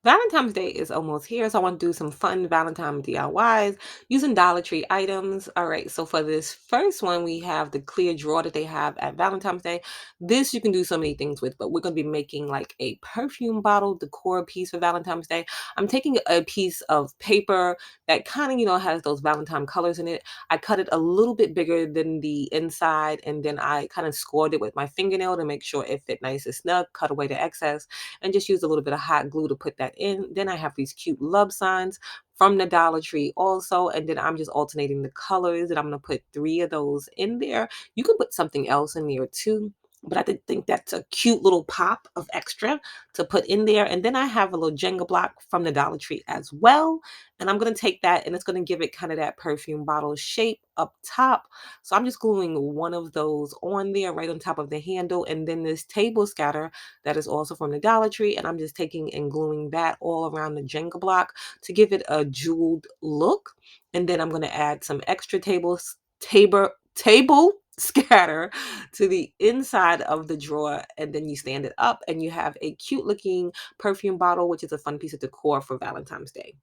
Valentine's Day is almost here, so I want to do some fun Valentine DIYs using Dollar Tree items. All right, so for this first one, we have the clear drawer that they have at Valentine's Day. This you can do so many things with, but we're going to be making like a perfume bottle decor piece for Valentine's Day. I'm taking a piece of paper that kind of, has those Valentine colors in it. I cut it a little bit bigger than the inside, and then I kind of scored it with my fingernail to make sure it fit nice and snug, cut away the excess and just use a little bit of hot glue to put that in. Then I have these cute love signs from the Dollar Tree also. And then I'm just alternating the colors and I'm going to put three of those in there. You can put something else in there too. But I think that's a cute little pop of extra to put in there. And then I have a little Jenga block from the Dollar Tree as well. And I'm going to take that and it's going to give it kind of that perfume bottle shape up top. So I'm just gluing one of those on there right on top of the handle. And then this table scatter that is also from the Dollar Tree, and I'm just taking and gluing that all around the Jenga block to give it a jeweled look. And then I'm going to add some extra table scatter to the inside of the drawer, and then you stand it up and you have a cute looking perfume bottle, which is a fun piece of decor for Valentine's Day.